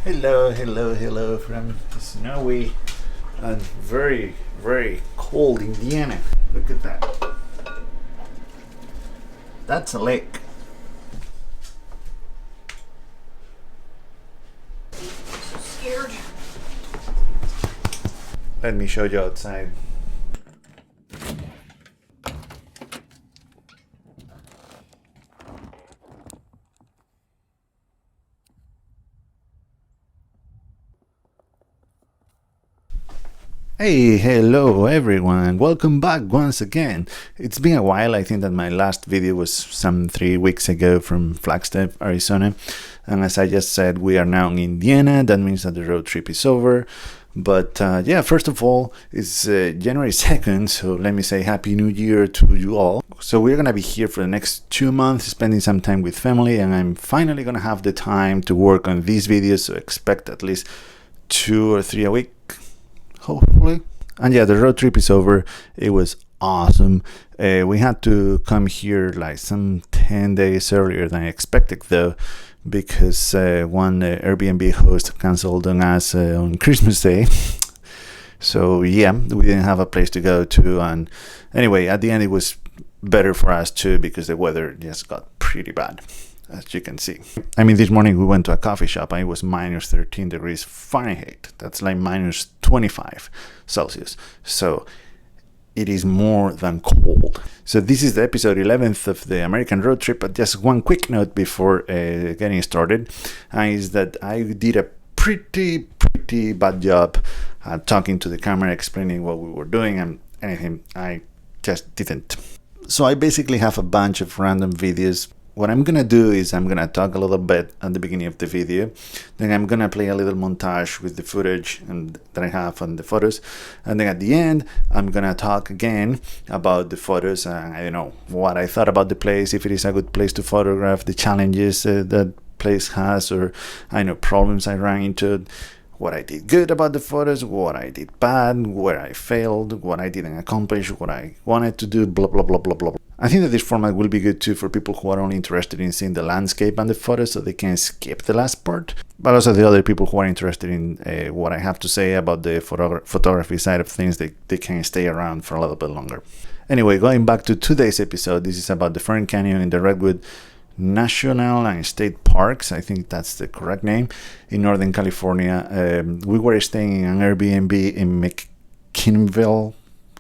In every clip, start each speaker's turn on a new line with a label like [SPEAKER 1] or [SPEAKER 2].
[SPEAKER 1] Hello from snowy and very cold Indiana. Look at that. That's a lake.
[SPEAKER 2] So scared.
[SPEAKER 1] Let me show you outside. Hey, hello everyone, welcome back once again. It's been a while. I think that my last video was some 3 weeks ago from Flagstaff, Arizona, and as I just said, we are now in Indiana. That means that the road trip is over. But yeah, first of all, it's January 2nd, so let me say Happy New Year to you all. So we're gonna be here for the next 2 months, spending some time with family, and I'm finally gonna have the time to work on these videos, so expect at least 2 or 3 a week, hopefully. And yeah, the road trip is over. It was awesome. We had to come here like some 10 days earlier than I expected, though, because one Airbnb host canceled on us on Christmas Day. So yeah, we didn't have a place to go to, and anyway, at the end it was better for us too, because the weather just got pretty bad, as you can see. I mean, this morning we went to a coffee shop and it was minus 13 degrees Fahrenheit. That's like minus 25 Celsius. So it is more than cold. So this is the episode 11th of the American road trip. But just one quick note before getting started is that I did a pretty bad job talking to the camera, explaining what we were doing and anything. I just didn't. So I basically have a bunch of random videos. What I'm gonna do is I'm gonna talk a little bit at the beginning of the video, then I'm gonna play a little montage with the footage that I have on the photos, and then at the end I'm gonna talk again about the photos and I don't know what I thought about the place, if it is a good place to photograph, the challenges that place has, or I know problems I ran into, what I did good about the photos, what I did bad, where I failed, what I didn't accomplish, what I wanted to do, blah blah blah blah blah. I think that this format will be good too for people who are only interested in seeing the landscape and the photos, so they can skip the last part, but also the other people who are interested in what I have to say about the photography side of things, they can stay around for a little bit longer. Anyway, going back to today's episode, this is about the Fern Canyon in the Redwood National and State Parks, I think that's the correct name, in Northern California. We were staying in an Airbnb in McKinnville,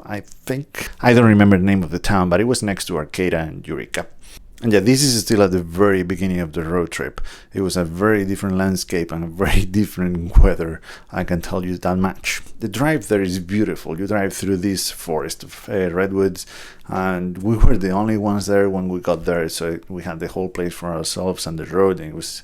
[SPEAKER 1] I think. I don't remember the name of the town, but it was next to Arcata and Eureka. And yeah, this is still at the very beginning of the road trip. It was a very different landscape and a very different weather, I can tell you that much. The drive there is beautiful. You drive through this forest of redwoods, and we were the only ones there when we got there, so we had the whole place for ourselves and the road, and it was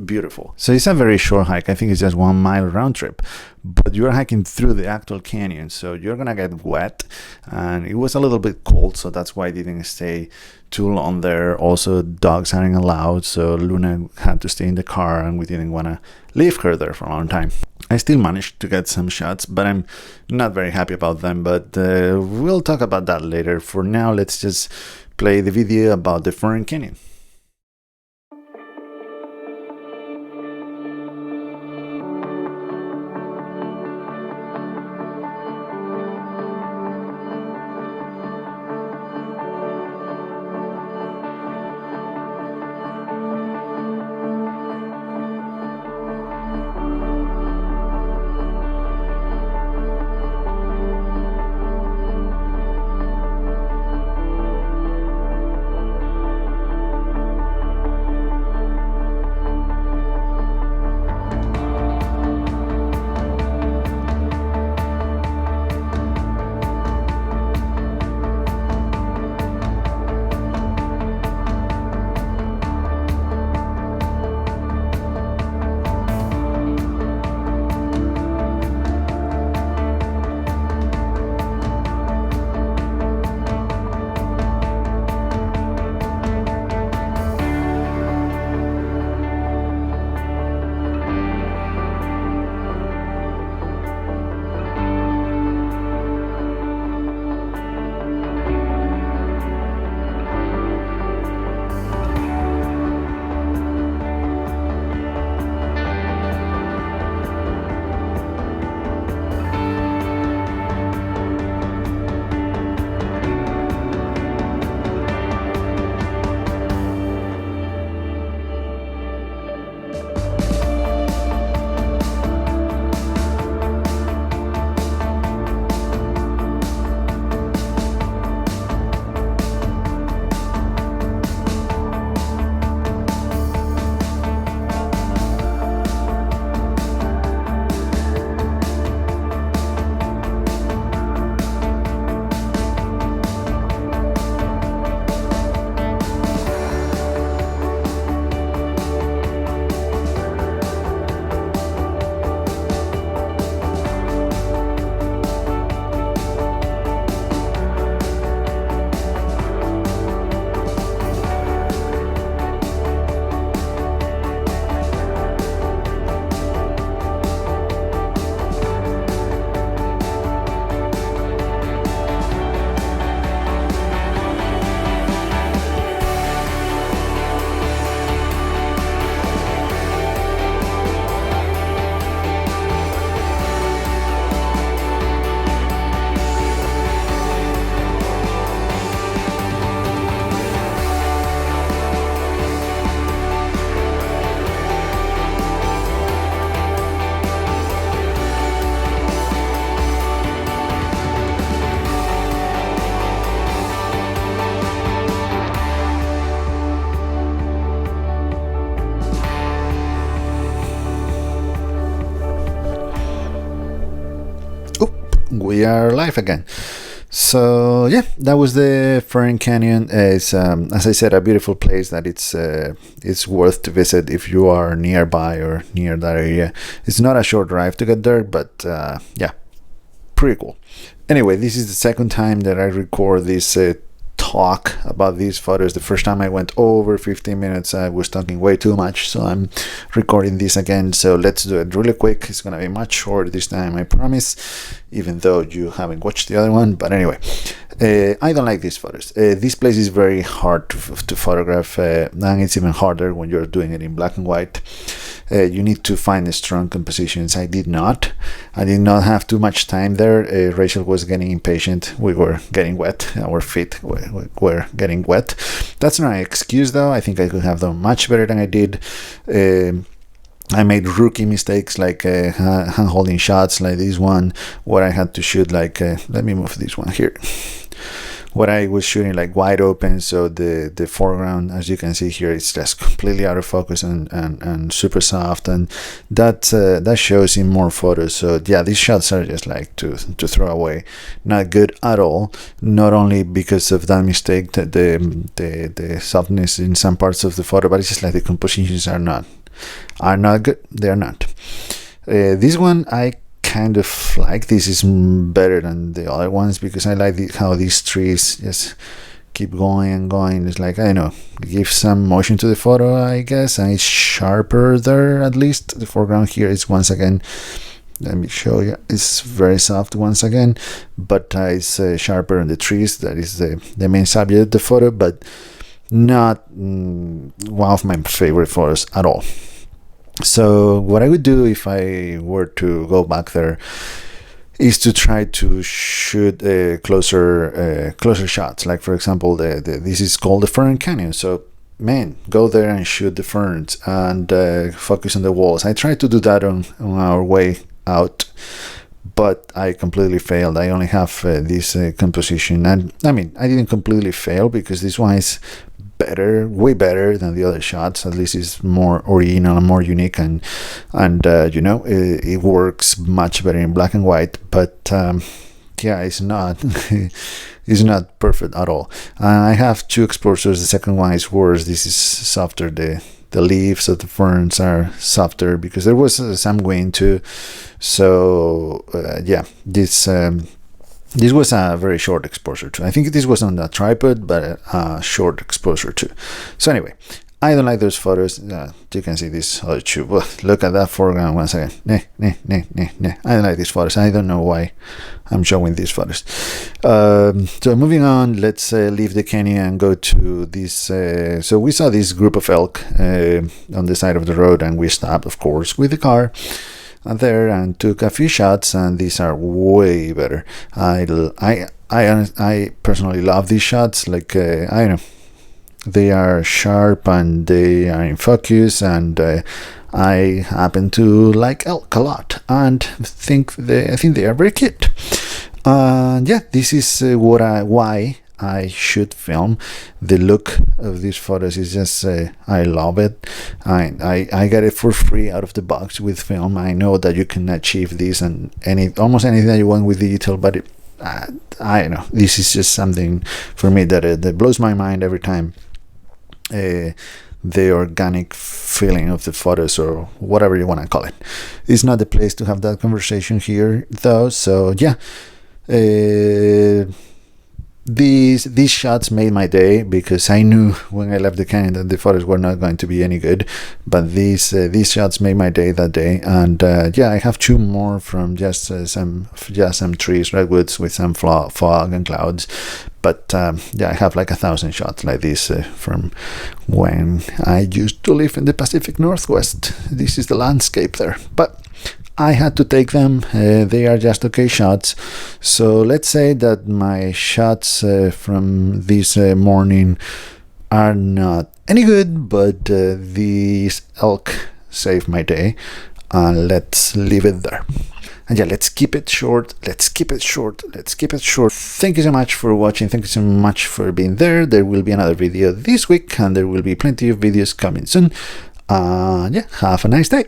[SPEAKER 1] beautiful. So it's a very short hike. I think it's just 1 mile round trip, but you're hiking through the actual canyon, so you're gonna get wet, and it was a little bit cold, so that's why I didn't stay too long there. Also, dogs aren't allowed, so Luna had to stay in the car, and we didn't want to leave her there for a long time. I still managed to get some shots, but I'm not very happy about them, but we'll talk about that later. For now, let's just play the video about the Fern Canyon. we are live again. So yeah, that was the Fern Canyon. It's as I said, a beautiful place that it's worth to visit if you are nearby or near that area. It's not a short drive to get there, but yeah, pretty cool. Anyway, this is the second time that I record this talk about these photos. The first time I went over 15 minutes, I was talking way too much, so I'm recording this again. So let's do it really quick. It's gonna be much shorter this time, I promise, even though you haven't watched the other one. But anyway, I don't like these photos. This place is very hard to photograph, and it's even harder when you're doing it in black and white. You need to find strong compositions. I did not have too much time there. Rachel was getting impatient. We were getting wet. Our feet were getting wet. That's not an excuse, though. I think I could have done much better than I did. I made rookie mistakes, like hand holding shots like this one, where I had to shoot like let me move this one here, what I was shooting like wide open, so the foreground, as you can see here, it's just completely out of focus and super soft, and that shows in more photos. So yeah, these shots are just like to throw away, not good at all. Not only because of that mistake, that the softness in some parts of the photo, but it's just like the compositions are not good. They're not. This one I kind of like. This is better than the other ones because I like how these trees just keep going and going. It's like, I don't know, give some motion to the photo, I guess, and it's sharper there. At least the foreground here is, once again, let me show you, it's very soft once again, but it's sharper on the trees. That is the main subject of the photo, but not one of my favorite photos at all. So what I would do if I were to go back there is to try to shoot closer shots. Like, for example, this is called the Fern Canyon. So man, go there and shoot the ferns and focus on the walls. I tried to do that on our way out, but I completely failed. I only have this composition, and I mean, I didn't completely fail because this one is better, way better than the other shots. At least it's more original and more unique, and you know, it works much better in black and white. But yeah, it's not it's not perfect at all. I have two exposures. The second one is worse. This is softer. The leaves of the ferns are softer because there was some wind too. So yeah, this was a very short exposure too. I think this was on a tripod, but a short exposure too. So anyway, I don't like those photos. You can see this other two. Well, look at that foreground once again. I don't like these photos. I don't know why I'm showing these photos. So moving on, let's leave the canyon and go to this. So we saw this group of elk on the side of the road, and we stopped, of course, with the car there and took a few shots, and these are way better. I personally love these shots. Like I don't know, they are sharp and they are in focus, and I happen to like elk a lot and I think they are very cute. Yeah, this is why I should film. The look of these photos is just I love it. I get it for free out of the box with film. I know that you can achieve this and almost anything that you want with digital, but I don't know, this is just something for me that blows my mind every time. The organic feeling of the photos, or whatever you want to call it. It's not the place to have that conversation here, though. So yeah, these shots made my day because I knew when I left the canyon that the photos were not going to be any good, but these shots made my day that day. And yeah, I have two more from just some trees, redwoods with some fog and clouds. But yeah, I have like 1,000 shots like this from when I used to live in the Pacific Northwest. This is the landscape there, but I had to take them. They are just okay shots. So let's say that my shots from this morning are not any good, but these elk saved my day. Let's leave it there. And yeah, let's keep it short. Thank you so much for watching. Thank you so much for being there. There will be another video this week, and there will be plenty of videos coming soon. Yeah, have a nice day.